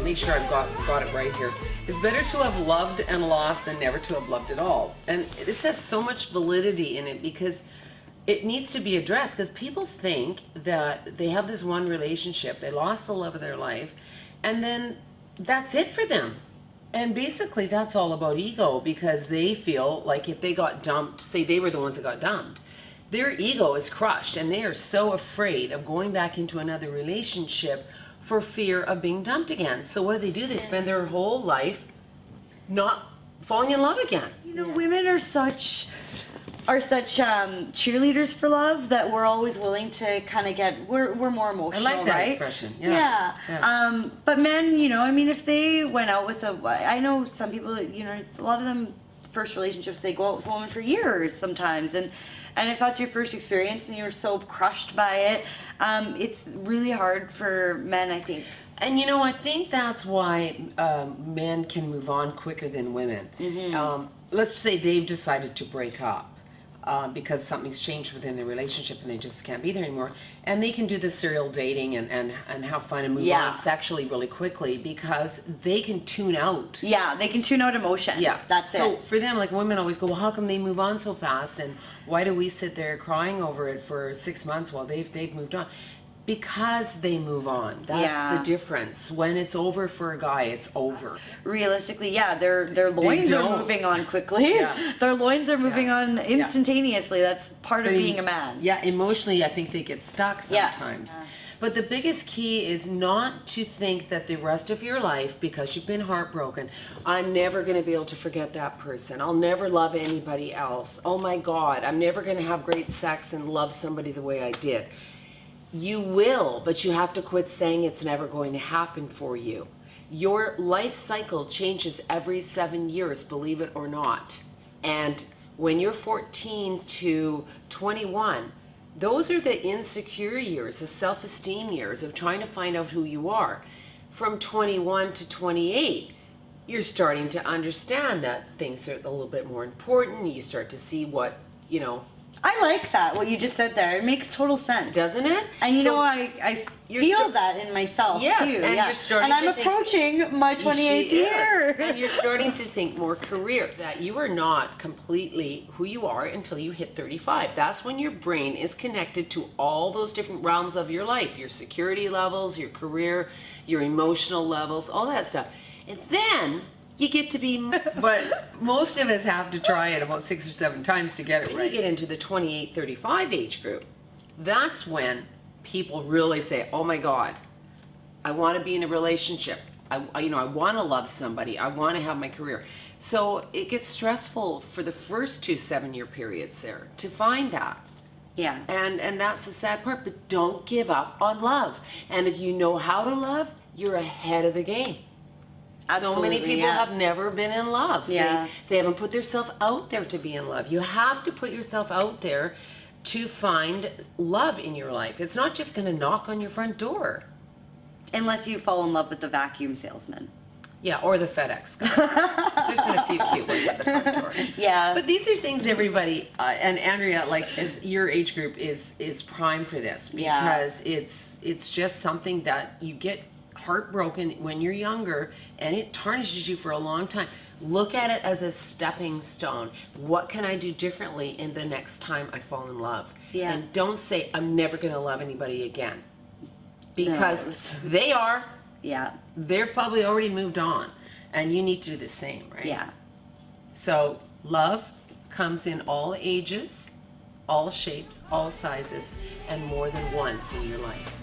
make sure I've got it right here. It's better to have loved and lost than never to have loved at all. And this has so much validity in it because it needs to be addressed, because people think that they have this one relationship, they lost the love of their life, and then that's it for them. And basically that's all about ego, because they feel like if they got dumped, say they were the ones that got dumped, their ego is crushed and they are so afraid of going back into another relationship for fear of being dumped again. So what do? They spend their whole life not falling in love again. You know, women are such cheerleaders for love that we're always willing to kind of get, we're more emotional, I like that right? expression. Yeah. But men, you know, I mean, if they went out with I know some people, you know, a lot of them, first relationships, they go out with a woman for years sometimes. And if that's your first experience and you're so crushed by it, it's really hard for men, I think. And you know, I think that's why men can move on quicker than women. Let's say they've decided to break up because something's changed within the relationship and they just can't be there anymore. And they can do the serial dating and have fun and move on sexually really quickly because they can tune out. Yeah, they can tune out emotion. Yeah, that's it. So for them, like, women always go, well, how come they move on so fast? And why do we sit there crying over it for 6 months while they've moved on? Because they move on. That's the difference. When it's over for a guy, it's over. Realistically, yeah, their loins are moving on quickly. Yeah. Their loins are moving on instantaneously. That's part of being a man. Yeah, emotionally, I think they get stuck sometimes. Yeah. But the biggest key is not to think that the rest of your life, because you've been heartbroken, I'm never going to be able to forget that person. I'll never love anybody else. Oh my God, I'm never going to have great sex and love somebody the way I did. You will, but you have to quit saying it's never going to happen for you. Your life cycle changes every 7 years, believe it or not. And when you're 14 to 21, those are the insecure years, the self-esteem years of trying to find out who you are. From 21 to 28, you're starting to understand that things are a little bit more important. You start to see what, you know. I like that, what you just said there. It makes total sense. Doesn't it? And you know, I feel that in myself too. And yeah. you're starting and I'm to approaching my 28th year. And you're starting to think more career, that you are not completely who you are until you hit 35. That's when your brain is connected to all those different realms of your life, your security levels, your career, your emotional levels, all that stuff. And then you get to be, but most of us have to try it about 6 or 7 times to get it right. When you get into the 28, 35 age group, that's when people really say, oh my God, I want to be in a relationship. I want to love somebody. I want to have my career. So it gets stressful for the first 2 7-year periods there to find that. Yeah. And that's the sad part, but don't give up on love. And if you know how to love, you're ahead of the game. Absolutely, so many people have never been in love. Yeah. They haven't put themselves out there to be in love. You have to put yourself out there to find love in your life. It's not just going to knock on your front door. Unless you fall in love with the vacuum salesman. Yeah, or the FedEx guy. There's been a few cute ones at the front door. Yeah. But these are things everybody, and Andrea, like, as your age group is prime for this, because it's just something that you get heartbroken when you're younger and it tarnishes you for a long time. Look at it as a stepping stone. What can I do differently in the next time I fall in love? Yeah. And don't say I'm never going to love anybody again, because they are. Yeah. They're probably already moved on, and you need to do the same, right? Yeah. So love comes in all ages, all shapes, all sizes, and more than once in your life.